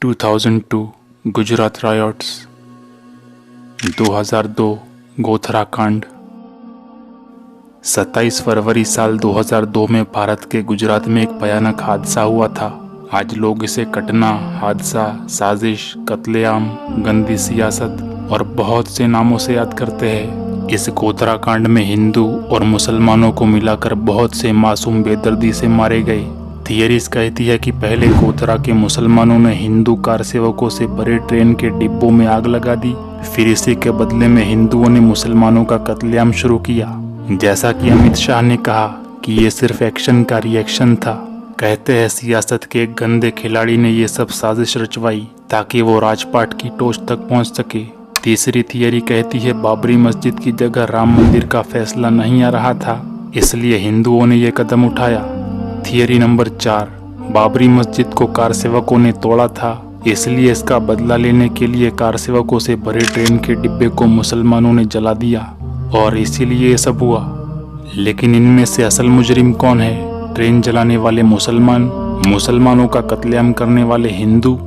2002 Gujarat riots, 2002 Godhra कांड। 27 फरवरी साल 2002 में भारत के गुजरात में एक भयानक हादसा हुआ था। आज लोग इसे घटना, हादसा, साजिश, कत्लेआम, गंदी सियासत और बहुत से नामों से याद करते हैं। इस गोधरा कांड में हिंदू और मुसलमानों को मिलाकर बहुत से मासूम बेदर्दी से मारे गए। थियरीज कहती है कि पहले गोधरा के मुसलमानों ने हिंदू कार सेवकों से भरे ट्रेन के डिब्बों में आग लगा दी। फिर इसी के बदले में हिंदुओं ने मुसलमानों का कत्लेआम शुरू किया। जैसा कि अमित शाह ने कहा कि ये सिर्फ एक्शन का रिएक्शन था। कहते हैं सियासत के एक गंदे खिलाड़ी ने ये सब साजिश रचवाई ताकि वो राजपाट की टोच तक पहुंच सके। तीसरी थियरी कहती है बाबरी मस्जिद की जगह राम मंदिर का फैसला नहीं आ रहा था, इसलिए हिंदुओं ने ये कदम उठाया। थियरी नंबर 4, बाबरी मस्जिद को कार सेवकों ने तोड़ा था, इसलिए इसका बदला लेने के लिए कार सेवकों से भरे ट्रेन के डिब्बे को मुसलमानों ने जला दिया और इसीलिए ये सब हुआ। लेकिन इनमें से असल मुजरिम कौन है? ट्रेन जलाने वाले मुसलमान, मुसलमानों का कत्लेआम करने वाले हिंदू,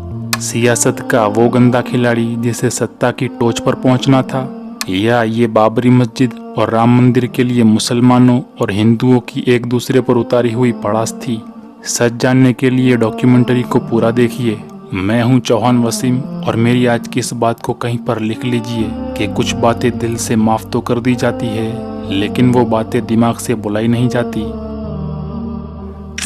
सियासत का वो गंदा खिलाड़ी जिसे सत्ता की टोच पर पहुंचना था, या ये बाबरी मस्जिद और राम मंदिर के लिए मुसलमानों और हिंदुओं की एक दूसरे पर उतारी हुई भड़ास थी? सच जानने के लिए डॉक्यूमेंट्री को पूरा देखिए। मैं हूं चौहान वसीम और मेरी आज की इस बात को कहीं पर लिख लीजिए कि कुछ बातें दिल से माफ तो कर दी जाती है, लेकिन वो बातें दिमाग से बुलाई नहीं जाती।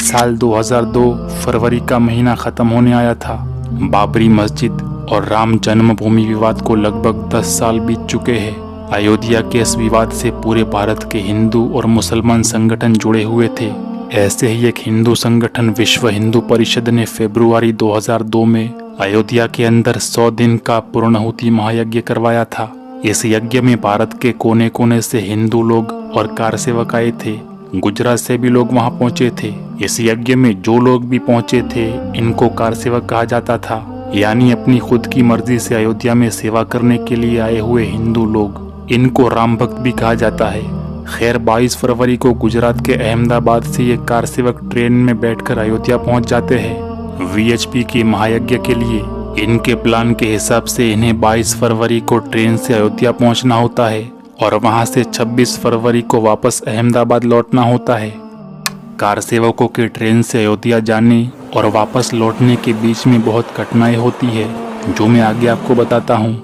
साल 2002 फरवरी का महीना खत्म होने आया था। बाबरी मस्जिद और राम जन्मभूमि विवाद को लगभग 10 साल बीत चुके हैं। अयोध्या के इस विवाद से पूरे भारत के हिंदू और मुसलमान संगठन जुड़े हुए थे। ऐसे ही एक हिंदू संगठन विश्व हिंदू परिषद ने फरवरी 2002 में अयोध्या के अंदर 100 दिन का पूर्णाहुति महायज्ञ करवाया था। इस यज्ञ में भारत के कोने कोने से हिंदू लोग और कार सेवक आए थे। गुजरात से भी लोग वहां पहुंचे थे। इस यज्ञ में जो लोग भी पहुंचे थे इनको कार सेवक कहा जाता था, यानी अपनी खुद की मर्जी से अयोध्या में सेवा करने के लिए आए हुए हिंदू लोग। इनको राम भक्त भी कहा जाता है। खैर 22 फरवरी को गुजरात के अहमदाबाद से ये कार सेवक ट्रेन में बैठकर अयोध्या पहुंच जाते हैं वीएचपी के महायज्ञ के लिए। इनके प्लान के हिसाब से इन्हें 22 फरवरी को ट्रेन से अयोध्या पहुंचना होता है और वहां से 26 फरवरी को वापस अहमदाबाद लौटना होता है। कार सेवकों के ट्रेन से अयोध्या जाने और वापस लौटने के बीच में बहुत कठिनाई होती है, जो मैं आगे आपको बताता हूँ।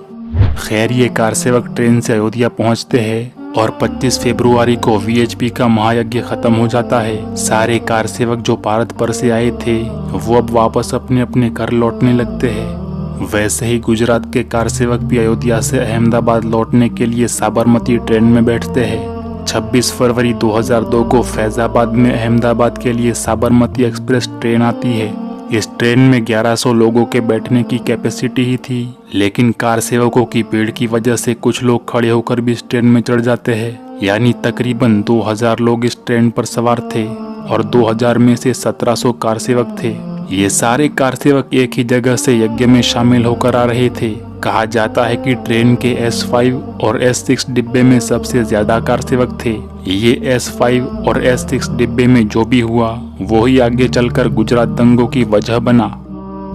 खैर ये कार सेवक ट्रेन से अयोध्या पहुँचते हैं और 25 फरवरी को वीएचपी का महायज्ञ खत्म हो जाता है। सारे कार सेवक जो भारत पर से आए थे वो अब वापस अपने अपने घर लौटने लगते हैं। वैसे ही गुजरात के कार सेवक भी अयोध्या से अहमदाबाद लौटने के लिए साबरमती ट्रेन में बैठते हैं। 26 फरवरी 2002 को फैजाबाद में अहमदाबाद के लिए साबरमती एक्सप्रेस ट्रेन आती है। इस ट्रेन में 1100 लोगों के बैठने की कैपेसिटी ही थी, लेकिन कार सेवकों की भीड़ की वजह से कुछ लोग खड़े होकर भी इस ट्रेन में चढ़ जाते हैं। यानी तकरीबन 2000 लोग इस ट्रेन पर सवार थे और 2000 में से 1700 कार सेवक थे। ये सारे कार सेवक एक ही जगह से यज्ञ में शामिल होकर आ रहे थे। कहा जाता है कि ट्रेन के S5 और S6 डिब्बे में सबसे ज्यादा कार सेवक थे। ये S5 और S6 डिब्बे में जो भी हुआ वो ही आगे चलकर गुजरात दंगों की वजह बना।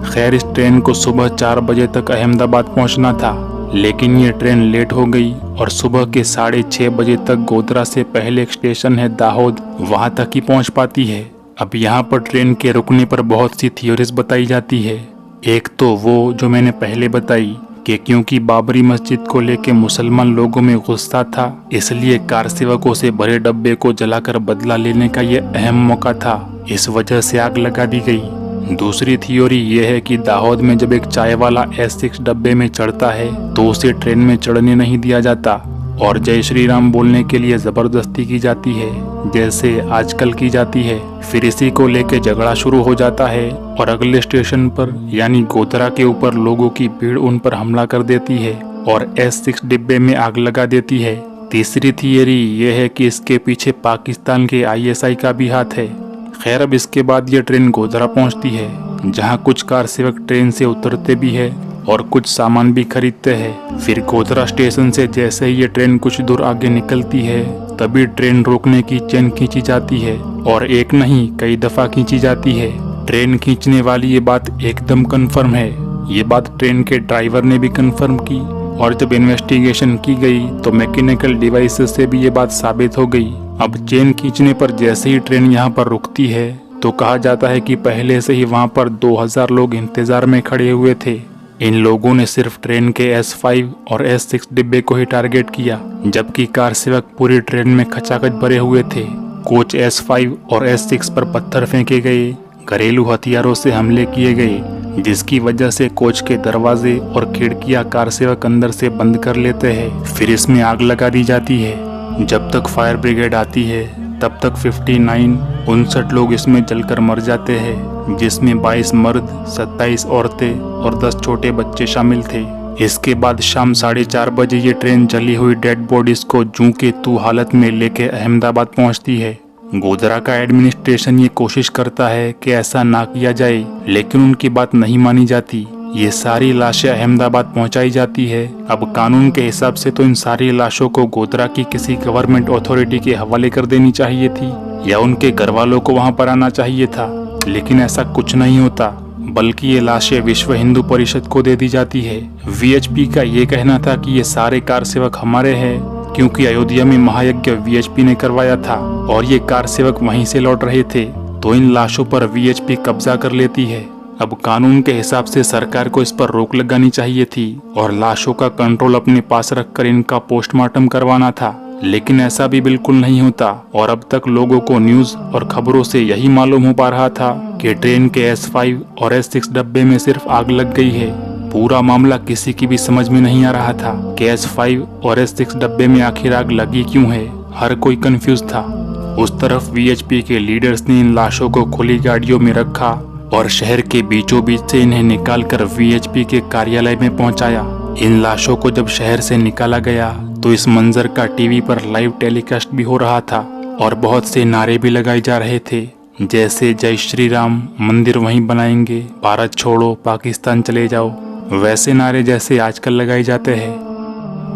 खैर इस ट्रेन को सुबह 4 बजे तक अहमदाबाद पहुंचना था, लेकिन ये ट्रेन लेट हो गई और सुबह के 6:30 बजे तक गोधरा से पहले एक स्टेशन है दाहोद, वहां तक ही पहुंच पाती है। अब यहाँ पर ट्रेन के रुकने पर बहुत सी थियोरीज बताई जाती है। एक तो वो जो मैंने पहले बताई कि क्योंकि बाबरी मस्जिद को लेके मुसलमान लोगों में गुस्सा था, इसलिए कार सेवकों से भरे डब्बे को जलाकर बदला लेने का ये अहम मौका था, इस वजह से आग लगा दी गई। दूसरी थियोरी ये है कि दाहोद में जब एक चाय वाला S6 डब्बे में चढ़ता है तो उसे ट्रेन में चढ़ने नहीं दिया जाता और जय श्री राम बोलने के लिए जबरदस्ती की जाती है, जैसे आजकल की जाती है। फिर इसी को लेके झगड़ा शुरू हो जाता है और अगले स्टेशन पर यानी गोधरा के ऊपर लोगों की भीड़ उन पर हमला कर देती है और S6 डिब्बे में आग लगा देती है। तीसरी थियरी ये है कि इसके पीछे पाकिस्तान के ISI का भी हाथ है। खैर अब इसके बाद ये ट्रेन गोधरा पहुंचती है, जहां कुछ कार सेवक ट्रेन से उतरते भी है और कुछ सामान भी खरीदते हैं। फिर गोधरा स्टेशन से जैसे ही ये ट्रेन कुछ दूर आगे निकलती है तभी ट्रेन रोकने की चेन खींची जाती है और एक नहीं कई दफा खींची जाती है। ट्रेन खींचने वाली ये बात एकदम कंफर्म है ये बात ट्रेन के ड्राइवर ने भी कंफर्म की और जब इन्वेस्टिगेशन की गई तो मैकेनिकल डिवाइसेस से भी ये बात साबित हो गई। अब चेन खींचने पर जैसे ही ट्रेन यहाँ पर रुकती है तो कहा जाता है कि पहले से ही वहाँ पर 2000 लोग इंतजार में खड़े हुए थे। इन लोगों ने सिर्फ ट्रेन के S5 और S6 डिब्बे को ही टारगेट किया, जबकि कार सेवक पूरी ट्रेन में खचाखच भरे हुए थे। कोच S5 और S6 पर पत्थर फेंके गए, घरेलू हथियारों से हमले किए गए, जिसकी वजह से कोच के दरवाजे और खिड़कियां कार सेवक अंदर से बंद कर लेते हैं। फिर इसमें आग लगा दी जाती है। जब तक फायर ब्रिगेड आती है तब तक 59 लोग इसमें जलकर मर जाते हैं, जिसमें 22 मर्द, 27 औरतें और 10 छोटे बच्चे शामिल थे। इसके बाद शाम 4:30 बजे ये ट्रेन जली हुई डेड बॉडीज को जूं के तू हालत में लेके अहमदाबाद पहुंचती है। गोधरा का एडमिनिस्ट्रेशन ये कोशिश करता है कि ऐसा ना किया जाए, लेकिन उनकी बात नहीं मानी जाती। ये सारी लाशें अहमदाबाद पहुंचाई जाती है। अब कानून के हिसाब से तो इन सारी लाशों को गोधरा की किसी गवर्नमेंट अथॉरिटी के हवाले कर देनी चाहिए थी या उनके घर वालों को वहां पर आना चाहिए था, लेकिन ऐसा कुछ नहीं होता, बल्कि ये लाशें विश्व हिंदू परिषद को दे दी जाती है। VHP का ये कहना था कि ये सारे कार सेवक हमारे हैं, क्योंकि अयोध्या में महायज्ञ VHP ने करवाया था और ये कार सेवक वहीं से लौट रहे थे, तो इन लाशों पर VHP कब्जा कर लेती है। अब कानून के हिसाब से सरकार को इस पर रोक लगानी चाहिए थी और लाशों का कंट्रोल अपने पास रखकर इनका पोस्टमार्टम करवाना था, लेकिन ऐसा भी बिल्कुल नहीं होता। और अब तक लोगों को न्यूज और खबरों से यही मालूम हो पा रहा था कि ट्रेन के S5 और S6 डब्बे में सिर्फ आग लग गई है। पूरा मामला किसी की भी समझ में नहीं आ रहा था कि S5 और S6 डब्बे में आखिर आग लगी क्यों है। हर कोई कंफ्यूज था। उस तरफ VHP के लीडर्स ने इन लाशों को खुली गाड़ियों में रखा और शहर के बीचों बीच से इन्हें निकालकर VHP के कार्यालय में पहुंचाया। इन लाशों को जब शहर से निकाला गया तो इस मंजर का टीवी पर लाइव टेलीकास्ट भी हो रहा था और बहुत से नारे भी लगाए जा रहे थे, जैसे जय श्री राम, मंदिर वहीं बनाएंगे, भारत छोड़ो, पाकिस्तान चले जाओ, वैसे नारे जैसे आजकल लगाए जाते हैं।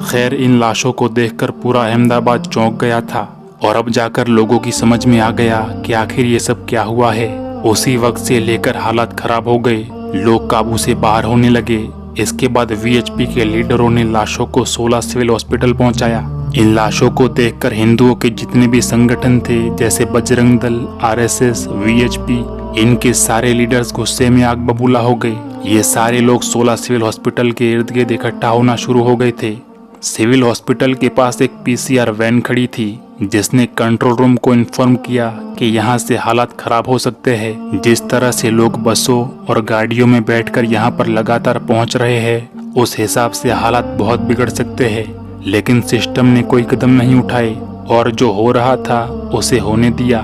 खैर, इन लाशों को देखकर पूरा अहमदाबाद चौंक गया था और अब जाकर लोगों की समझ में आ गया कि आखिर ये सब क्या हुआ है। उसी वक्त से लेकर हालात खराब हो गए, लोग काबू से बाहर होने लगे। इसके बाद VHP के लीडरों ने लाशों को 16 सिविल हॉस्पिटल पहुंचाया। इन लाशों को देखकर हिंदुओं के जितने भी संगठन थे, जैसे बजरंग दल, RSS, VHP, इनके सारे लीडर्स गुस्से में आग बबूला हो गए। ये सारे लोग 16 सिविल हॉस्पिटल के इर्द गिर्द इकट्ठा होना शुरू हो गए थे। सिविल हॉस्पिटल के पास एक PCR वैन खड़ी थी, जिसने कंट्रोल रूम को इन्फॉर्म किया कि यहाँ से हालात खराब हो सकते हैं। जिस तरह से लोग बसों और गाड़ियों में बैठकर यहाँ पर लगातार पहुँच रहे हैं, उस हिसाब से हालात बहुत बिगड़ सकते हैं। लेकिन सिस्टम ने कोई कदम नहीं उठाए और जो हो रहा था उसे होने दिया।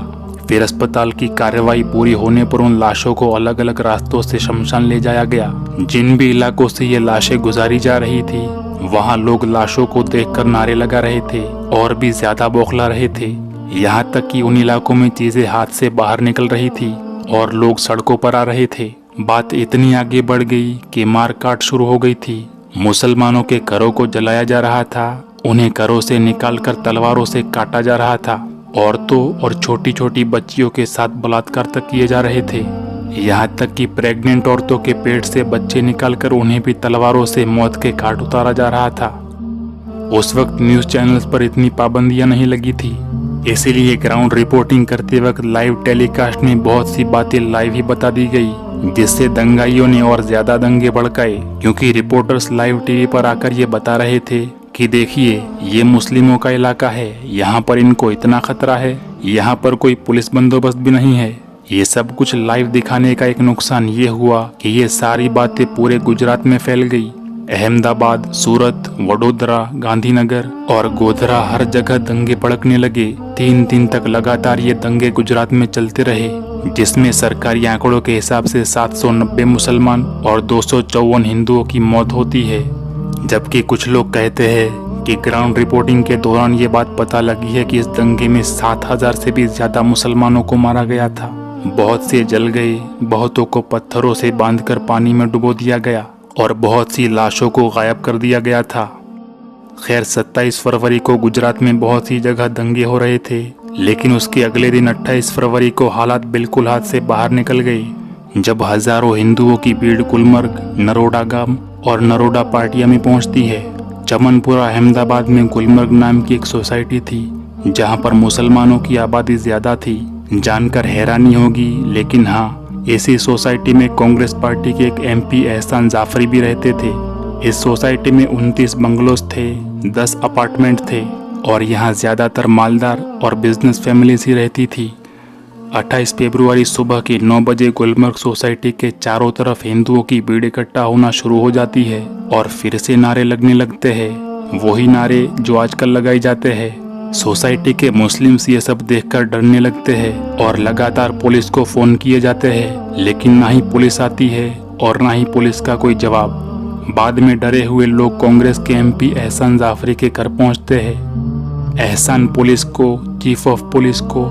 फिर अस्पताल की कार्रवाई पूरी होने पर उन लाशों को अलग अलग रास्तों से शमशान ले जाया गया। जिन भी इलाकों से ये लाशें गुजारी जा रही थी, वहाँ लोग लाशों को देखकर नारे लगा रहे थे और भी ज्यादा बौखला रहे थे। यहाँ तक कि उन इलाकों में चीजें हाथ से बाहर निकल रही थी और लोग सड़कों पर आ रहे थे। बात इतनी आगे बढ़ गई कि मारकाट शुरू हो गई थी। मुसलमानों के घरों को जलाया जा रहा था, उन्हें घरों से निकालकर तलवारों से काटा जा रहा था। औरतों और छोटी छोटी बच्चियों के साथ बलात्कार तक किए जा रहे थे। यहाँ तक कि प्रेग्नेंट औरतों के पेट से बच्चे निकालकर उन्हें भी तलवारों से मौत के घाट उतारा जा रहा था। उस वक्त न्यूज चैनल्स पर इतनी पाबंदियां नहीं लगी थी, इसीलिए ग्राउंड रिपोर्टिंग करते वक्त लाइव टेलीकास्ट में बहुत सी बातें लाइव ही बता दी गई, जिससे दंगाइयों ने और ज्यादा दंगे भड़काए। क्योंकि रिपोर्टर्स लाइव टीवी पर आकर ये बता रहे थे कि देखिए, ये मुस्लिमों का इलाका है, यहाँ पर इनको इतना खतरा है, यहाँ पर कोई पुलिस बंदोबस्त भी नहीं है। ये सब कुछ लाइव दिखाने का एक नुकसान ये हुआ कि ये सारी बातें पूरे गुजरात में फैल गई। अहमदाबाद, सूरत, वडोदरा, गांधीनगर और गोधरा, हर जगह दंगे भड़कने लगे। 3 दिन तक लगातार ये दंगे गुजरात में चलते रहे, जिसमें सरकारी आंकड़ों के हिसाब से 790 मुसलमान और 254 हिंदुओं की मौत होती है। जबकि कुछ लोग कहते हैं कि ग्राउंड रिपोर्टिंग के दौरान ये बात पता लगी है कि इस दंगे में 7000 से भी ज्यादा मुसलमानों को मारा गया था। बहुत से जल गए, बहुतों को पत्थरों से बांधकर पानी में डुबो दिया गया और बहुत सी लाशों को गायब कर दिया गया था। खैर, 27 फरवरी को गुजरात में बहुत सी जगह दंगे हो रहे थे, लेकिन उसके अगले दिन 28 फरवरी को हालात बिल्कुल हाथ से बाहर निकल गए। जब हजारों हिंदुओं की भीड़ गुलमर्ग, नरोडा गांव और नरोडा पाटिया में पहुंचती है। चमनपुरा अहमदाबाद में गुलमर्ग नाम की एक सोसाइटी थी जहां पर मुसलमानों की आबादी ज्यादा थी। जानकर हैरानी होगी, लेकिन हाँ, इसी सोसाइटी में कांग्रेस पार्टी के एक MP एहसान जाफरी भी रहते थे। इस सोसाइटी में 29 बंगलोज थे, 10 अपार्टमेंट थे और यहाँ ज्यादातर मालदार और बिजनेस फैमिलीज ही रहती थी। 28 फरवरी सुबह के 9 बजे गुलमर्ग सोसाइटी के चारों तरफ हिंदुओं की भीड़ इकट्ठा होना शुरू हो जाती है और फिर से नारे लगने लगते हैं, वही नारे जो आजकल लगाए जाते हैं। सोसाइटी के मुस्लिम्स ये सब देखकर डरने लगते हैं और लगातार पुलिस को फोन किए जाते हैं, लेकिन ना ही पुलिस आती है और ना ही पुलिस का कोई जवाब। बाद में डरे हुए लोग कांग्रेस के MP एहसान जाफरी के घर पहुंचते हैं। एहसान पुलिस को, चीफ ऑफ पुलिस को,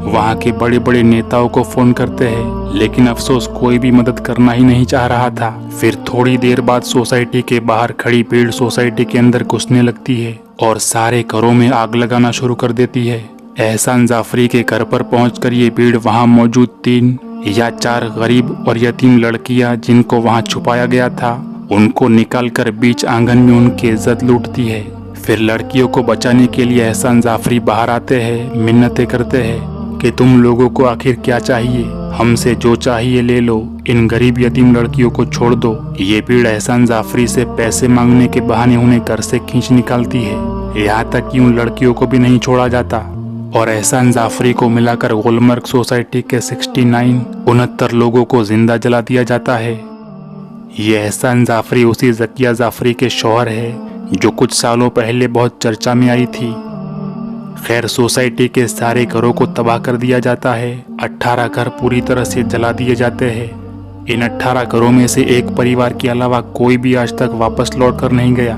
वहाँ के बड़े बड़े नेताओं को फोन करते हैं, लेकिन अफसोस कोई भी मदद करना ही नहीं चाह रहा था। फिर थोड़ी देर बाद सोसाइटी के बाहर खड़ी भीड़ सोसाइटी के अंदर घुसने लगती है और सारे घरों में आग लगाना शुरू कर देती है। एहसान जाफरी के घर पर पहुंचकर ये भीड़ वहाँ मौजूद 3 या 4 गरीब और यतीम लड़कियां जिनको वहाँ छुपाया गया था, उनको निकालकर बीच आंगन में उनकी इज्जत लूटती है। फिर लड़कियों को बचाने के लिए एहसान जाफरी बाहर आते हैं, मिन्नतें करते हैं कि तुम लोगों को आखिर क्या चाहिए, हमसे जो चाहिए ले लो, इन गरीब यतीम लड़कियों को छोड़ दो। ये भीड़ एहसान जाफरी से पैसे मांगने के बहाने उन्हें घर से खींच निकालती है। यहाँ तक कि उन लड़कियों को भी नहीं छोड़ा जाता और एहसान जाफरी को मिलाकर गुलमर्ग सोसाइटी के 69 लोगों को जिंदा जला दिया जाता है। ये एहसान जाफरी उसी जकिया जाफरी के शौहर है जो कुछ सालों पहले बहुत चर्चा में आई थी। खैर, सोसाइटी के सारे घरों को तबाह कर दिया जाता है। 18 घर पूरी तरह से जला दिए जाते हैं। इन 18 घरों में से एक परिवार के अलावा कोई भी आज तक वापस लौट कर नहीं गया।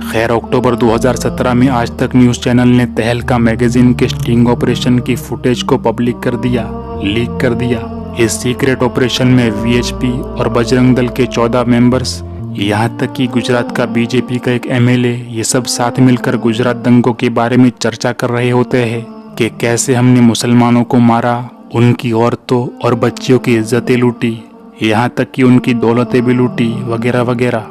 खैर, अक्टूबर 2017 में आज तक न्यूज चैनल ने तहलका मैगजीन के स्टिंग ऑपरेशन की फुटेज को पब्लिक कर दिया, लीक कर दिया। इस सीक्रेट ऑपरेशन में VHP और बजरंग दल के 14 मेंबर्स, यहाँ तक कि गुजरात का BJP का एक MLA, ये सब साथ मिलकर गुजरात दंगों के बारे में चर्चा कर रहे होते हैं कि कैसे हमने मुसलमानों को मारा, उनकी औरतों और बच्चियों की इज्जतें लूटी, यहाँ तक कि उनकी दौलतें भी लूटी, वगैरह वगैरह।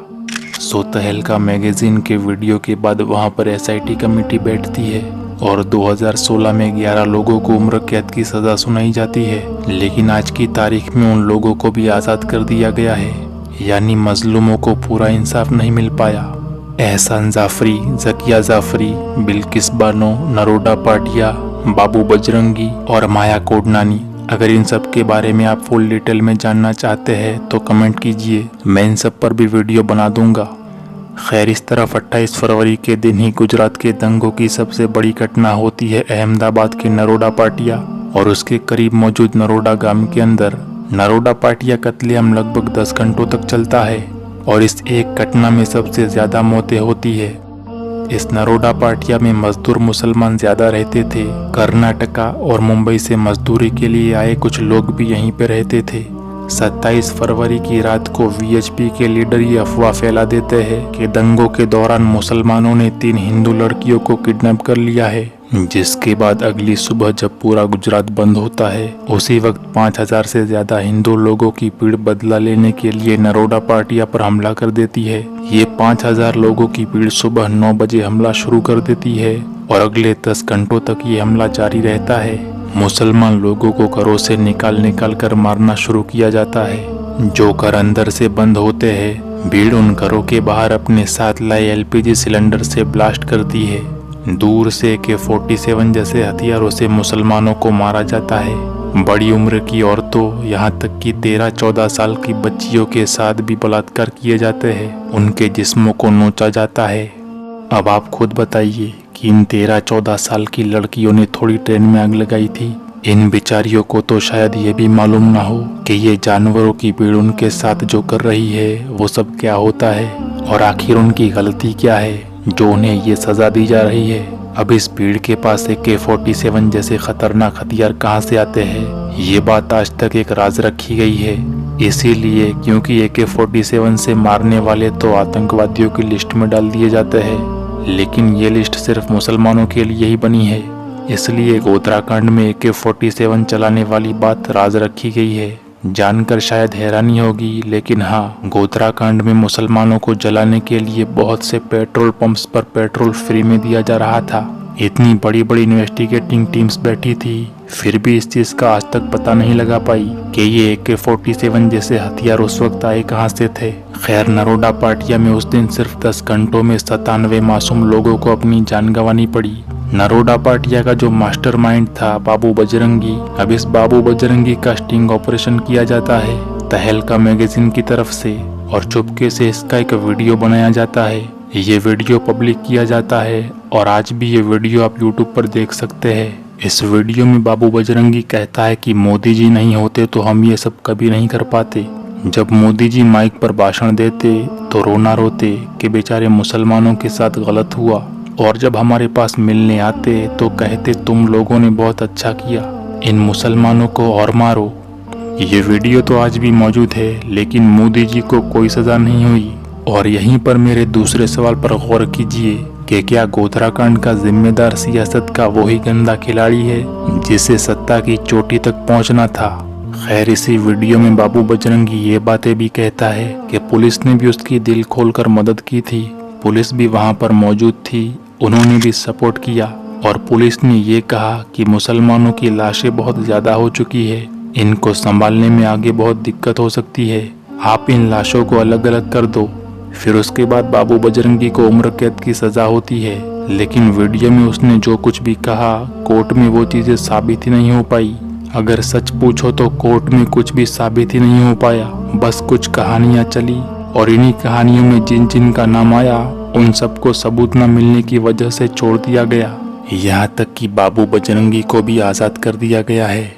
सो तहलका मैगजीन के वीडियो के बाद वहाँ पर SIT कमेटी बैठती है और 2016 में 11 लोगों को उम्र कैद की सजा सुनाई जाती है, लेकिन आज की तारीख में उन लोगों को भी आज़ाद कर दिया गया है, यानी मजलूमों को पूरा इंसाफ नहीं मिल पाया। एहसान जाफरी, जकिया जाफरी, बिल्किस बानो, नरोडा पाटिया, बाबू बजरंगी और माया कोडनानी, अगर इन सब के बारे में आप फुल डिटेल में जानना चाहते हैं तो कमेंट कीजिए, मैं इन सब पर भी वीडियो बना दूंगा। खैर, इस तरफ 28 फरवरी के दिन ही गुजरात के दंगों की सबसे बड़ी घटना होती है अहमदाबाद के नरोडा पाटिया और उसके करीब मौजूद नरोडा गांव के अंदर। नरोडा पाटिया कत्लेआम लगभग 10 घंटों तक चलता है और इस एक घटना में सबसे ज्यादा मौतें होती है। इस नरोडा पाटिया में मजदूर मुसलमान ज्यादा रहते थे। कर्नाटका और मुंबई से मजदूरी के लिए आए कुछ लोग भी यहीं पे रहते थे। 27 फरवरी की रात को VHP के लीडर ये अफवाह फैला देते हैं कि दंगों के दौरान मुसलमानों ने 3 हिंदू लड़कियों को किडनैप कर लिया है, जिसके बाद अगली सुबह जब पूरा गुजरात बंद होता है, उसी वक्त 5000 से ज्यादा हिंदू लोगों की भीड़ बदला लेने के लिए नरोडा पाटिया पर हमला कर देती है। ये 5000 लोगों की भीड़ सुबह 9 बजे हमला शुरू कर देती है और अगले 10 घंटों तक ये हमला जारी रहता है। मुसलमान लोगों को घरों से निकाल कर मारना शुरू किया जाता है। जो घर अंदर से बंद होते हैं, भीड़ उन घरों के बाहर अपने साथ लाए LPG सिलेंडर से ब्लास्ट करती है। दूर से AK-47 जैसे हथियारों से मुसलमानों को मारा जाता है। बड़ी उम्र की औरतों, यहाँ तक कि 13-14 साल की बच्चियों के साथ भी बलात्कार किए जाते हैं। उनके जिस्मों को नोचा जाता है। अब आप खुद बताइए कि इन 13-14 साल की लड़कियों ने थोड़ी ट्रेन में आग लगाई थी। इन बेचारियों को तो शायद ये भी मालूम ना हो कि ये जानवरों की भीड़ उनके साथ जो कर रही है वो सब क्या होता है और आखिर उनकी गलती क्या है जो उन्हें ये सजा दी जा रही है। अब इस भीड़ के पास AK-47 जैसे खतरनाक हथियार कहाँ से आते हैं, ये बात आज तक एक राज रखी गई है। इसीलिए क्योंकि AK-47 से मारने वाले तो आतंकवादियों की लिस्ट में डाल दिए जाते हैं, लेकिन ये लिस्ट सिर्फ मुसलमानों के लिए ही बनी है। इसलिए उत्तराखंड में AK-47 चलाने वाली बात राज रखी गई है। जानकर शायद हैरानी होगी, लेकिन हाँ, गोधरा कांड में मुसलमानों को जलाने के लिए बहुत से पेट्रोल पंप्स पर पेट्रोल फ्री में दिया जा रहा था। इतनी बड़ी बड़ी इन्वेस्टिगेटिंग टीम्स बैठी थी, फिर भी इस चीज का आज तक पता नहीं लगा पाई कि ये AK-47 जैसे हथियार उस वक्त आए कहां से थे। खैर, नरोडा पाटिया में उस दिन सिर्फ 10 घंटों में 97 मासूम लोगों को अपनी जान गंवानी पड़ी। नरोडा पाटिया का जो मास्टरमाइंड था बाबू बजरंगी, अब इस बाबू बजरंगी का स्टिंग ऑपरेशन किया जाता है तहलका मैगजीन की तरफ से, और चुपके से इसका एक वीडियो बनाया जाता है। ये वीडियो पब्लिक किया जाता है और आज भी ये वीडियो आप YouTube पर देख सकते हैं। इस वीडियो में बाबू बजरंगी कहता है कि मोदी जी नहीं होते तो हम ये सब कभी नहीं कर पाते। जब मोदी जी माइक पर भाषण देते तो रोना रोते कि बेचारे मुसलमानों के साथ गलत हुआ, और जब हमारे पास मिलने आते तो कहते तुम लोगों ने बहुत अच्छा किया, इन मुसलमानों को और मारो। ये वीडियो तो आज भी मौजूद है, लेकिन मोदी जी को कोई सजा नहीं हुई। और यहीं पर मेरे दूसरे सवाल पर गौर कीजिए कि क्या गोधरा कांड का जिम्मेदार सियासत का वही गंदा खिलाड़ी है जिसे सत्ता की चोटी तक पहुंचना था। खैर, इसी वीडियो में बाबू बजरंगी ये बातें भी कहता है कि पुलिस ने भी उसकी दिल खोलकर मदद की थी। पुलिस भी वहां पर मौजूद थी, उन्होंने भी सपोर्ट किया, और पुलिस ने ये कहा कि मुसलमानों की लाशें बहुत ज्यादा हो चुकी है, इनको संभालने में आगे बहुत दिक्कत हो सकती है, आप इन लाशों को अलग अलग कर दो। फिर उसके बाद बाबू बजरंगी को उम्र कैद की सजा होती है, लेकिन वीडियो में उसने जो कुछ भी कहा कोर्ट में वो चीजें साबित ही नहीं हो पाई। अगर सच पूछो तो कोर्ट में कुछ भी साबित ही नहीं हो पाया, बस कुछ कहानियां चली, और इन्हीं कहानियों में जिन जिन का नाम आया उन सबको सबूत न मिलने की वजह से छोड़ दिया गया। यहाँ तक कि बाबू बजरंगी को भी आज़ाद कर दिया गया है।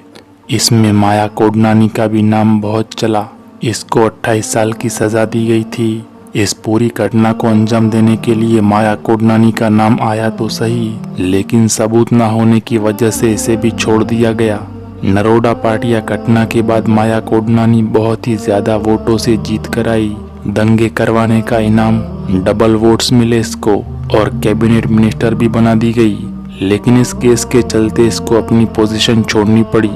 इसमें माया कोडनानी का भी नाम बहुत चला, इसको 28 साल की सजा दी गई थी। इस पूरी घटना को अंजाम देने के लिए माया कोडनानी का नाम आया तो सही, लेकिन सबूत न होने की वजह से इसे भी छोड़ दिया गया। नरोडा पाटिया घटना के बाद माया कोडनानी बहुत ही ज्यादा वोटों से जीत कर आई। दंगे करवाने का इनाम डबल वोट्स मिले इसको, और कैबिनेट मिनिस्टर भी बना दी गई, लेकिन इस केस के चलते इसको अपनी पोजीशन छोड़नी पड़ी।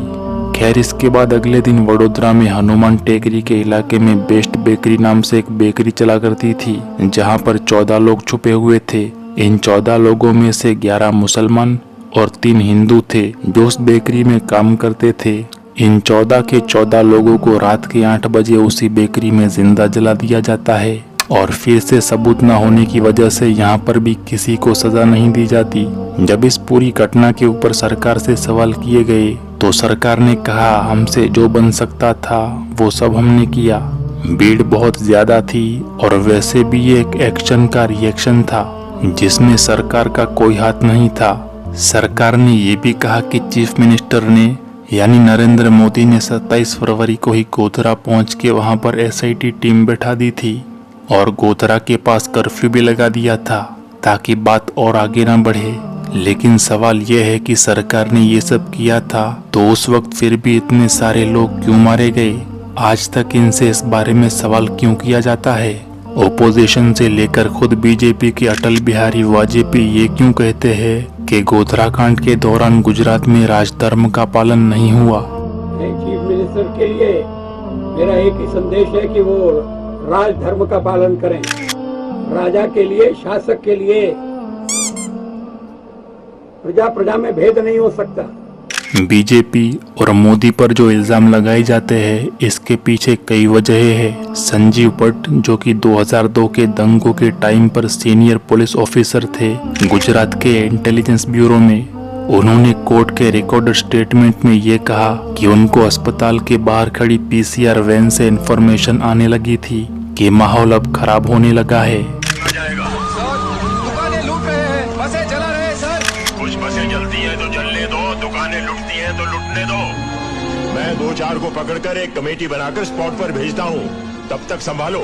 खैर, इसके बाद अगले दिन वडोदरा में हनुमान टेकरी के इलाके में बेस्ट बेकरी नाम से एक बेकरी चला करती थी, जहां पर 14 लोग छुपे हुए थे। इन 14 लोगों में से 11 मुसलमान और 3 हिंदू थे जो उस बेकरी में काम करते थे। इन 14 के 14 लोगों को रात के 8 बजे उसी बेकरी में जिंदा जला दिया जाता है, और फिर से सबूत न होने की वजह से यहाँ पर भी किसी को सजा नहीं दी जाती। जब इस पूरी घटना के ऊपर सरकार से सवाल किए गए तो सरकार ने कहा हमसे जो बन सकता था वो सब हमने किया। भीड़ बहुत ज्यादा थी, और वैसे भी ये एक एक्शन का रिएक्शन था जिसमें सरकार का कोई हाथ नहीं था। सरकार ने ये भी कहा कि चीफ मिनिस्टर ने यानी नरेंद्र मोदी ने 27 फरवरी को ही गोधरा पहुंच के वहां पर SIT टीम बैठा दी थी, और गोधरा के पास कर्फ्यू भी लगा दिया था ताकि बात और आगे ना बढ़े। लेकिन सवाल यह है कि सरकार ने ये सब किया था तो उस वक्त फिर भी इतने सारे लोग क्यों मारे गए? आज तक इनसे इस बारे में सवाल क्यों किया जाता है? ओपोजिशन से लेकर खुद बीजेपी के अटल बिहारी वाजपेयी ये क्यों कहते हैं कि गोधरा कांड के दौरान गुजरात में राजधर्म का पालन नहीं हुआ? चीफ मिनिस्टर के लिए मेरा एक ही संदेश है कि वो राजधर्म का पालन करें। राजा के लिए, शासक के लिए प्रजा प्रजा में भेद नहीं हो सकता। बीजेपी और मोदी पर जो इल्जाम लगाए जाते हैं इसके पीछे कई वजहें हैं। संजीव भट्ट जो कि 2002 के दंगों के टाइम पर सीनियर पुलिस ऑफिसर थे गुजरात के इंटेलिजेंस ब्यूरो में, उन्होंने कोर्ट के रिकॉर्डेड स्टेटमेंट में ये कहा कि उनको अस्पताल के बाहर खड़ी PCR वैन से इंफॉर्मेशन आने लगी थी कि माहौल अब खराब होने लगा है। दुकानें लूट रहे हैं, बसें जला रहे हैं सर। कुछ बसें जलती हैं तो जलने दो, दुकानें लुटती हैं तो लुटने दो। मैं 2-4 को पकड़कर एक कमेटी बनाकर स्पॉट पर भेजता हूँ, तब तक संभालो।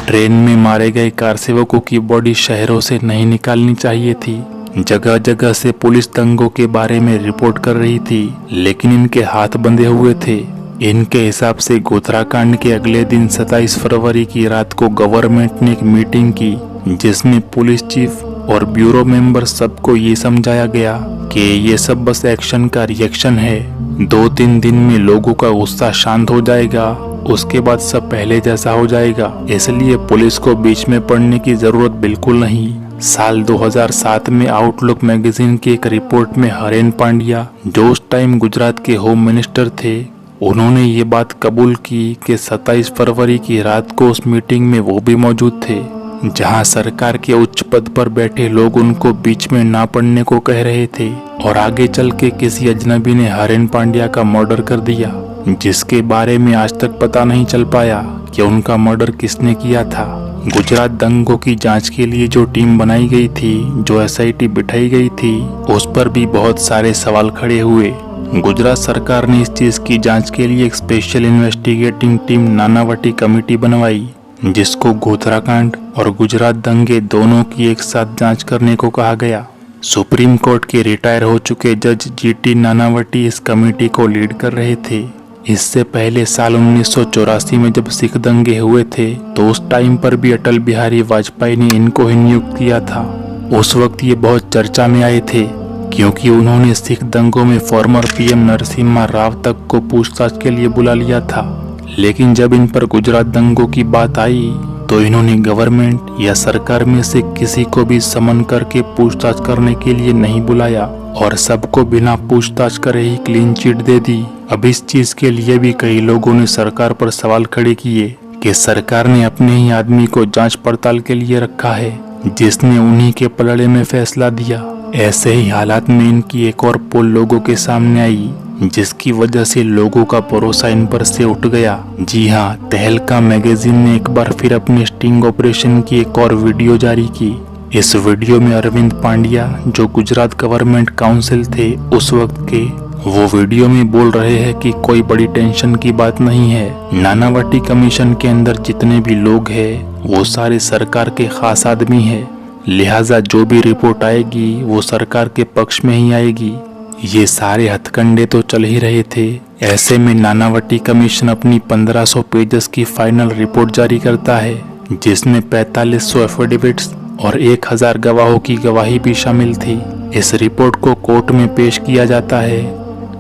ट्रेन में मारे गए कार सेवकों की बॉडी शहरों से नहीं निकालनी चाहिए थी। जगह जगह से पुलिस दंगों के बारे में रिपोर्ट कर रही थी, लेकिन इनके हाथ बंधे हुए थे। इनके हिसाब से गोधरा कांड के अगले दिन 27 फरवरी की रात को गवर्नमेंट ने एक मीटिंग की जिसमें पुलिस चीफ और ब्यूरो मेंबर सबको ये समझाया गया कि ये सब बस एक्शन का रिएक्शन है, 2-3 दिन में लोगों का गुस्सा शांत हो जाएगा, उसके बाद सब पहले जैसा हो जाएगा, इसलिए पुलिस को बीच में पड़ने की जरूरत बिल्कुल नहीं। साल 2007 में आउटलुक मैगजीन की एक रिपोर्ट में हरेन पांड्या, जो उस टाइम गुजरात के होम मिनिस्टर थे, उन्होंने ये बात कबूल की कि 27 फरवरी की रात को उस मीटिंग में वो भी मौजूद थे, जहां सरकार के उच्च पद पर बैठे लोग उनको बीच में ना पड़ने को कह रहे थे, और आगे चल के किसी अजनबी ने हरेन पांड्या का मर्डर कर दिया, जिसके बारे में आज तक पता नहीं चल पाया कि उनका मर्डर किसने किया था। गुजरात दंगों की जांच के लिए जो टीम बनाई गई थी, जो SIT बिठाई गई थी, उस पर भी बहुत सारे सवाल खड़े हुए। गुजरात सरकार ने इस चीज की जांच के लिए एक special investigating team Nanavati committee बनवाई, जिसको गोधरा कांड और गुजरात दंगे दोनों की एक साथ जांच करने को कहा गया। सुप्रीम कोर्ट के रिटायर हो चुके जज GT नानावटी इस कमेटी को लीड कर रहे थे। इससे पहले साल 1984 में जब सिख दंगे हुए थे, तो उस टाइम पर भी अटल बिहारी वाजपेयी ने इनको ही नियुक्त किया था। उस वक्त ये बहुत चर्चा में आए थे, क्योंकि उन्होंने सिख दंगों में फॉर्मर PM नरसिम्हा राव तक को पूछताछ के लिए बुला लिया था। लेकिन जब इन पर गुजरात दंगों की बात आई, तो इन्होंने गवर्नमेंट या सरकार में से किसी को भी समन करके पूछताछ करने के लिए नहीं बुलाया, और सबको बिना पूछताछ करे ही क्लीन चिट दे दी। अब इस चीज के लिए भी कई लोगों ने सरकार पर सवाल खड़े किए कि सरकार ने अपने ही आदमी को जांच पड़ताल के लिए रखा है, जिसने उन्हीं के पलड़े में फैसला दिया। ऐसे ही हालात में इनकी एक और पोल लोगों के सामने आई, जिसकी वजह से लोगों का भरोसा इन पर से उठ गया। जी हाँ, तहलका मैगजीन ने एक बार फिर अपने स्टिंग ऑपरेशन की एक और वीडियो जारी की। इस वीडियो में अरविंद पांड्या, जो गुजरात गवर्नमेंट काउंसिल थे उस वक्त के, वो वीडियो में बोल रहे हैं कि कोई बड़ी टेंशन की बात नहीं है। नानावटी कमीशन के अंदर जितने भी लोग हैं, वो सारे सरकार के खास आदमी हैं, लिहाजा जो भी रिपोर्ट आएगी वो सरकार के पक्ष में ही आएगी। ये सारे हथकंडे तो चल ही रहे थे। ऐसे में नानावटी कमीशन अपनी 1500 पेजेस की फाइनल रिपोर्ट जारी करता है, जिसमें 4500 एफिडेविट्स और 1000 गवाहों की गवाही भी शामिल थी। इस रिपोर्ट को कोर्ट में पेश किया जाता है,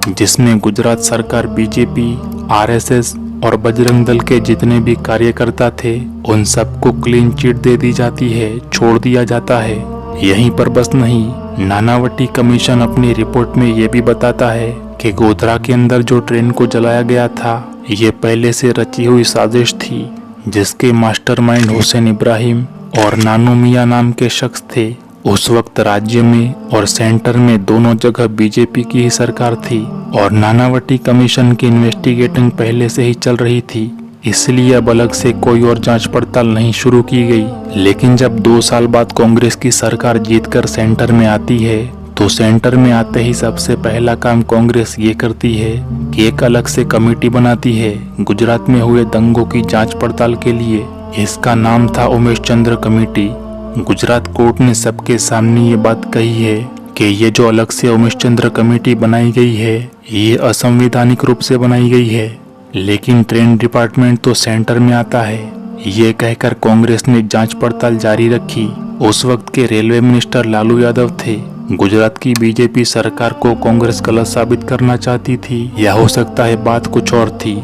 जिसमें गुजरात सरकार, BJP, RSS और बजरंग दल के जितने भी कार्यकर्ता थे, उन सबको क्लीन चिट दे दी जाती है, छोड़ दिया जाता है। यहीं पर बस नहीं, नानावटी कमीशन अपनी रिपोर्ट में ये भी बताता है कि गोधरा के अंदर जो ट्रेन को जलाया गया था, ये पहले से रची हुई साजिश थी, जिसके मास्टरमाइंड हुसैन इब्राहिम और नानू मियां नाम के शख्स थे। उस वक्त राज्य में और सेंटर में दोनों जगह BJP की ही सरकार थी, और नानावटी कमीशन की इन्वेस्टिगेटिंग पहले से ही चल रही थी, इसलिए अब अलग से कोई और जांच पड़ताल नहीं शुरू की गई। लेकिन जब 2 साल बाद कांग्रेस की सरकार जीतकर सेंटर में आती है, तो सेंटर में आते ही सबसे पहला काम कांग्रेस ये करती है कि एक अलग से कमेटी बनाती है गुजरात में हुए दंगों की जांच पड़ताल के लिए। इसका नाम था उमेश चंद्र कमेटी। गुजरात कोर्ट ने सबके सामने ये बात कही है कि ये जो अलग से उमेश चंद्र कमेटी बनाई गई है, ये असंवैधानिक रूप से बनाई गई है, लेकिन ट्रेन डिपार्टमेंट तो सेंटर में आता है। ये कहकर कांग्रेस ने जांच पड़ताल जारी रखी। उस वक्त के रेलवे मिनिस्टर लालू यादव थे। गुजरात की BJP सरकार को कांग्रेस गलत साबित करना चाहती थी, या हो सकता है बात कुछ और थी,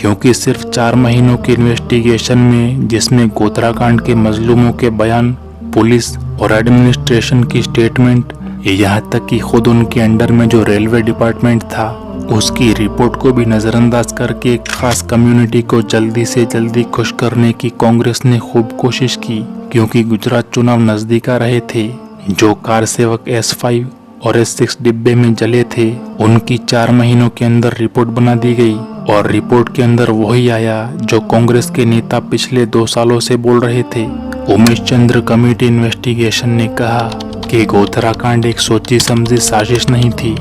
क्योंकि सिर्फ 4 महीनों के इन्वेस्टिगेशन में, जिसमें गोधरा कांड के मजलूमों के बयान, पुलिस और एडमिनिस्ट्रेशन की स्टेटमेंट, यहाँ तक कि खुद उनके अंडर में जो रेलवे डिपार्टमेंट था, उसकी रिपोर्ट को भी नजरअंदाज करके एक खास कम्युनिटी को जल्दी से जल्दी खुश करने की कांग्रेस ने खूब कोशिश की। क्योंकि गुजरात चुनाव नजदीक आ रहे थे, जो कार सेवक S5 और S6 डिब्बे में जले थे, उनकी 4 महीनों के अंदर रिपोर्ट बना दी गई, और रिपोर्ट के अंदर वही आया जो कांग्रेस के नेता पिछले 2 सालों से बोल रहे थे। उमेश चंद्र कमेटी इन्वेस्टिगेशन ने कहा कि गोधरा कांड एक सोची समझी साजिश नहीं थी,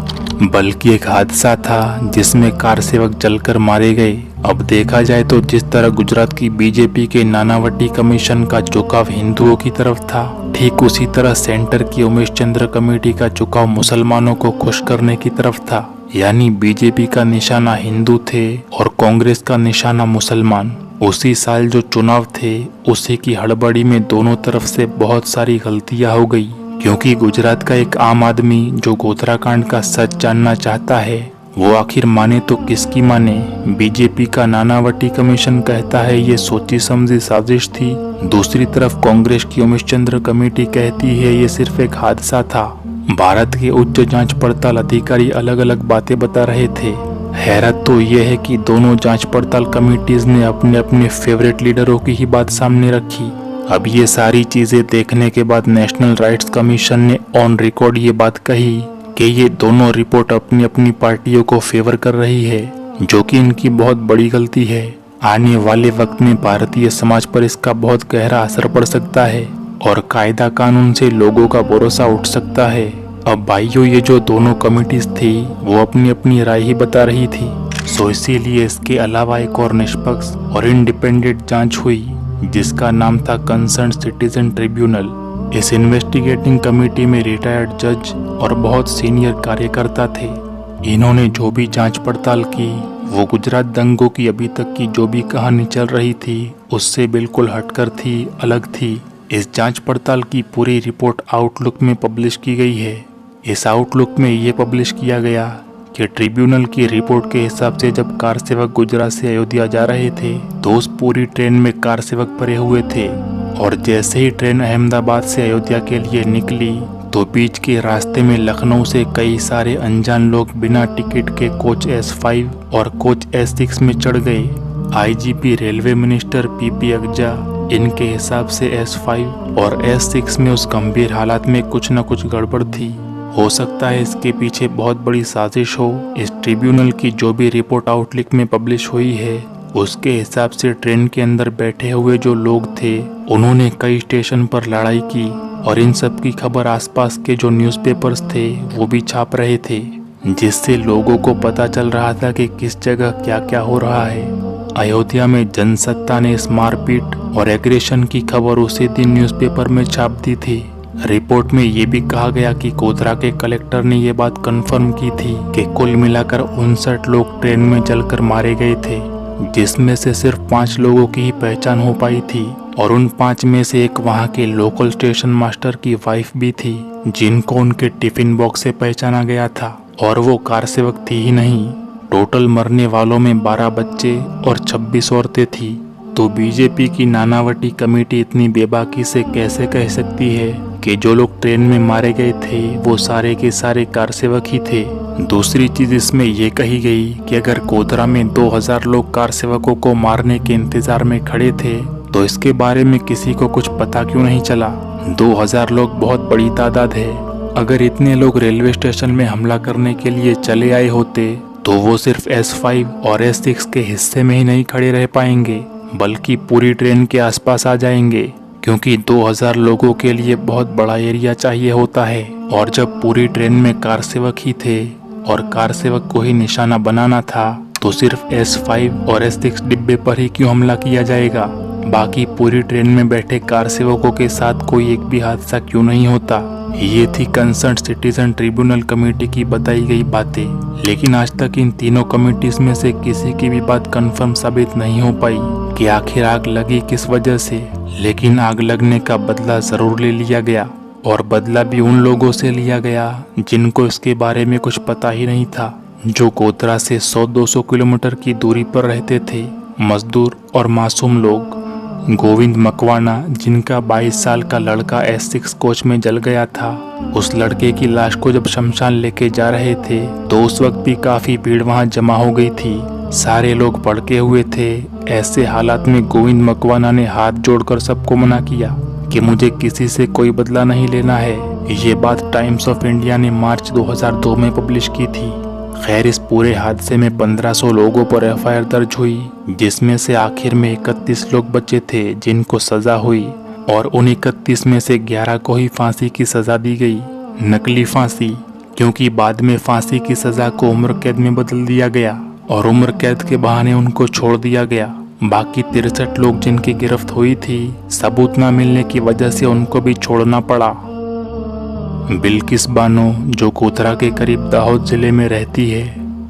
बल्कि एक हादसा था जिसमें कार सेवक जलकर मारे गए। अब देखा जाए तो जिस तरह गुजरात की BJP के नानावटी कमीशन का झुकाव हिंदुओं की तरफ था, ठीक उसी तरह सेंटर की उमेश चंद्र कमेटी का झुकाव मुसलमानों को खुश करने की तरफ था। यानी BJP का निशाना हिंदू थे और कांग्रेस का निशाना मुसलमान। उसी साल जो चुनाव थे, उसी की हड़बड़ी में दोनों तरफ से बहुत सारी गलतियां हो गई। क्योंकि गुजरात का एक आम आदमी जो गोधरा कांड का सच जानना चाहता है वो आखिर माने तो किसकी माने। बीजेपी का नानावटी कमीशन कहता है ये सोची समझी साजिश थी, दूसरी तरफ कांग्रेस की उमेश चंद्र कमेटी कहती है ये सिर्फ एक हादसा था। भारत के उच्च जांच पड़ताल अधिकारी अलग अलग बातें बता रहे थे। हैरत तो यह है कि दोनों जांच पड़ताल कमेटीज ने अपने अपने फेवरेट लीडरों की ही बात सामने रखी। अब ये सारी चीजें देखने के बाद नेशनल राइट्स कमीशन ने ऑन रिकॉर्ड ये बात कही कि ये दोनों रिपोर्ट अपनी अपनी पार्टियों को फेवर कर रही है, जो कि इनकी बहुत बड़ी गलती है। आने वाले वक्त में भारतीय समाज पर इसका बहुत गहरा असर पड़ सकता है और कायदा कानून से लोगों का भरोसा उठ सकता है। अब भाइयों ये जो दोनों कमिटीज थी वो अपनी अपनी राय ही बता रही थी, सो इसीलिए इसके अलावा एक और निष्पक्ष और इंडिपेंडेंट जांच हुई जिसका नाम था कंसर्न सिटीजन ट्रिब्यूनल। इस इन्वेस्टिगेटिंग कमेटी में रिटायर्ड जज और बहुत सीनियर कार्यकर्ता थे। इन्होंने जो भी जांच पड़ताल की वो गुजरात दंगों की अभी तक की जो भी कहानी चल रही थी उससे बिल्कुल हटकर थी, अलग थी। इस जांच पड़ताल की पूरी रिपोर्ट आउटलुक में पब्लिश की गई है। इस आउटलुक में ये पब्लिश किया गया कि ट्रिब्यूनल की रिपोर्ट के हिसाब से जब कार सेवक गुजरात से अयोध्या जा रहे थे तो उस पूरी ट्रेन में कार सेवक भरे हुए थे और जैसे ही ट्रेन अहमदाबाद से अयोध्या के लिए निकली तो बीच के रास्ते में लखनऊ से कई सारे अनजान लोग बिना टिकट के कोच S5 और कोच S6 में चढ़ गए। IGP रेलवे मिनिस्टर PP अगजा इनके हिसाब से S5 और S6 में उस गंभीर हालात में कुछ न कुछ गड़बड़ थी। हो सकता है इसके पीछे बहुत बड़ी साजिश हो। इस ट्रिब्यूनल की जो भी रिपोर्ट आउटलुक में पब्लिश हुई है उसके हिसाब से ट्रेन के अंदर बैठे हुए जो लोग थे उन्होंने कई स्टेशन पर लड़ाई की और इन सब की खबर आसपास के जो न्यूज़पेपर्स थे वो भी छाप रहे थे, जिससे लोगों को पता चल रहा था कि किस जगह क्या क्या हो रहा है। अयोध्या में जनसत्ता ने इस मारपीट और एग्रेशन की खबर उसी दिन न्यूज़पेपर में छाप दी थी। रिपोर्ट में ये भी कहा गया कि गोधरा के कलेक्टर ने ये बात कंफर्म की थी कि कुल मिलाकर 59 लोग ट्रेन में जलकर मारे गए थे, जिसमें से सिर्फ 5 लोगों की ही पहचान हो पाई थी और उन 5 में से एक वहां के लोकल स्टेशन मास्टर की वाइफ भी थी, जिनको उनके टिफिन बॉक्स से पहचाना गया था और वो कार सेवक थी ही नहीं। टोटल मरने वालों में 12 बच्चे और 26 औरतें थी। तो बीजेपी की नानावटी कमेटी इतनी बेबाकी से कैसे कह सकती है कि जो लोग ट्रेन में मारे गए थे वो सारे के सारे कार सेवक ही थे। दूसरी चीज इसमें ये कही गई कि अगर गोधरा में 2000 लोग कार सेवकों को मारने के इंतजार में खड़े थे तो इसके बारे में किसी को कुछ पता क्यों नहीं चला। 2000 लोग बहुत बड़ी तादाद है। अगर इतने लोग रेलवे स्टेशन में हमला करने के लिए चले आए होते तो वो सिर्फ S5 और S6 के हिस्से में ही नहीं खड़े रह पाएंगे बल्कि पूरी ट्रेन के आसपास आ जाएंगे, क्योंकि 2000 लोगों के लिए बहुत बड़ा एरिया चाहिए होता है। और जब पूरी ट्रेन में कार सेवक ही थे और कार सेवक को ही निशाना बनाना था तो सिर्फ S5 और S6 डिब्बे पर ही क्यों हमला किया जाएगा। बाकी पूरी ट्रेन में बैठे कार सेवकों के साथ कोई एक भी हादसा क्यों नहीं होता। ये थी कंसर्न सिटीजन ट्रिब्यूनल कमेटी की बताई गई बातें। लेकिन आज तक इन तीनों कमेटीज में से किसी की भी बात कंफर्म साबित नहीं हो पाई कि आखिर आग लगी किस वजह से। लेकिन आग लगने का बदला जरूर ले लिया गया और बदला भी उन लोगों से लिया गया जिनको इसके बारे में कुछ पता ही नहीं था, जो गोधरा से 100-200 किलोमीटर की दूरी पर रहते थे। मजदूर और मासूम लोग। गोविंद मकवाना, जिनका 22 साल का लड़का S6 कोच में जल गया था, उस लड़के की लाश को जब शमशान लेके जा रहे थे तो उस वक्त भी काफी भीड़ वहां जमा हो गई थी। सारे लोग भड़के हुए थे। ऐसे हालात में गोविंद मकवाना ने हाथ जोड़कर सबको मना किया कि मुझे किसी से कोई बदला नहीं लेना है। ये बात टाइम्स ऑफ इंडिया ने मार्च 2002 में पब्लिश की थी। खैर, इस पूरे हादसे में 1500 लोगों पर FIR दर्ज हुई, जिसमें से आखिर में 31 लोग बचे थे जिनको सजा हुई और उन 31 में से 11 को ही फांसी की सजा दी गई। नकली फांसी, क्योंकि बाद में फांसी की सजा को उम्र कैद में बदल दिया गया और उम्र कैद के बहाने उनको छोड़ दिया गया। बाकी 63 लोग जिनकी गिरफ्त हुई थी, सबूत न मिलने की वजह से उनको भी छोड़ना पड़ा। बिल्किस बानो, जो गोधरा के करीब दाहोद जिले में रहती है,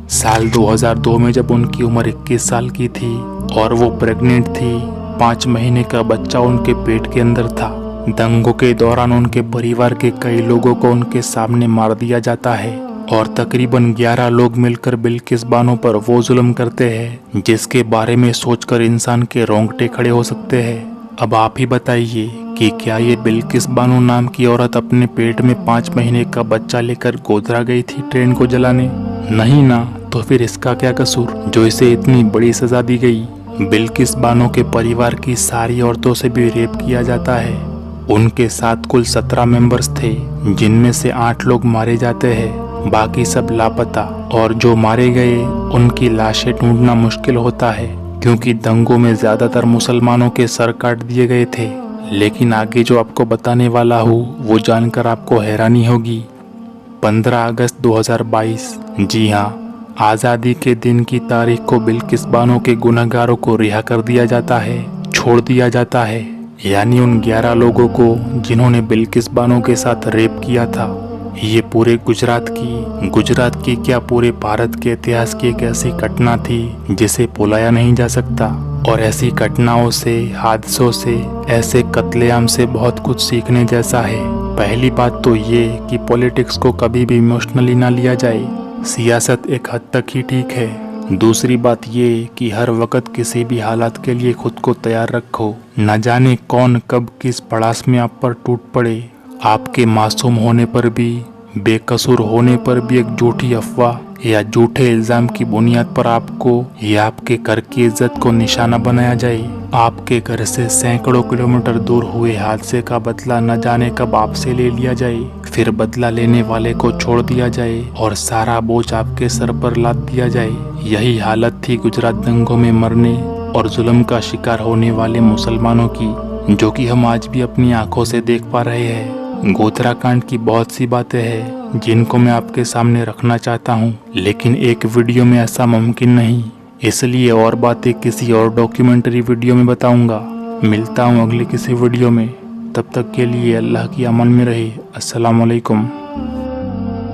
साल 2002 में जब उनकी उम्र 21 साल की थी और वो प्रेग्नेंट थी, 5 महीने का बच्चा उनके पेट के अंदर था। दंगों के दौरान उनके परिवार के कई लोगों को उनके सामने मार दिया जाता है और तकरीबन 11 लोग मिलकर बिल्किस बानो पर वो जुल्म करते हैं जिसके बारे में सोचकर इंसान के रोंगटे खड़े हो सकते हैं। अब आप ही बताइए कि क्या ये बिल्किस बानो नाम की औरत अपने पेट में 5 महीने का बच्चा लेकर गोधरा गई थी ट्रेन को जलाने? नहीं ना, तो फिर इसका क्या कसूर जो इसे इतनी बड़ी सजा दी गई? बिल्किस बानो के परिवार की सारी औरतों से भी रेप किया जाता है। उनके साथ कुल 17 मेंबर्स थे जिनमें से 8 लोग मारे जाते हैं, बाकी सब लापता, और जो मारे गए उनकी लाशें ढूंढना मुश्किल होता है क्योंकि दंगों में ज्यादातर मुसलमानों के सर काट दिए गए थे। लेकिन आगे जो आपको बताने वाला हूँ वो जानकर आपको हैरानी होगी। 15 अगस्त 2022, जी हाँ, आज़ादी के दिन की तारीख को बिल्किस बानो के गुनहगारों को रिहा कर दिया जाता है, छोड़ दिया जाता है। यानी उन 11 लोगों को जिन्होंने बिल्किस बानो के साथ रेप किया था। ये पूरे गुजरात की क्या पूरे भारत के इतिहास की एक ऐसी घटना थी जिसे भुलाया नहीं जा सकता। और ऐसी घटनाओं से, हादसों से, ऐसे कत्लेआम से बहुत कुछ सीखने जैसा है। पहली बात तो ये कि पॉलिटिक्स को कभी भी इमोशनली ना लिया जाए, सियासत एक हद तक ही ठीक है। दूसरी बात ये कि हर वक्त किसी भी हालात के लिए खुद को तैयार रखो। न जाने कौन कब किस पड़ास में आप पर टूट पड़े। आपके मासूम होने पर भी, बेकसूर होने पर भी एक झूठी अफवाह या झूठे इल्जाम की बुनियाद पर आपको या आपके घर की इज्जत को निशाना बनाया जाए। आपके घर से सैकड़ों किलोमीटर दूर हुए हादसे का बदला न जाने कब आपसे ले लिया जाए, फिर बदला लेने वाले को छोड़ दिया जाए और सारा बोझ आपके सर पर लाद दिया जाए। यही हालत थी गुजरात दंगों में मरने और जुल्म का शिकार होने वाले मुसलमानों की, जो कि हम आज भी अपनी आंखों से देख पा रहे हैं। गोधरा कांड की बहुत सी बातें हैं जिनको मैं आपके सामने रखना चाहता हूँ, लेकिन एक वीडियो में ऐसा मुमकिन नहीं, इसलिए और बातें किसी और डॉक्यूमेंट्री वीडियो में बताऊंगा। मिलता हूँ अगले किसी वीडियो में, तब तक के लिए अल्लाह की अमन में रहे। अस्सलाम वालेकुम।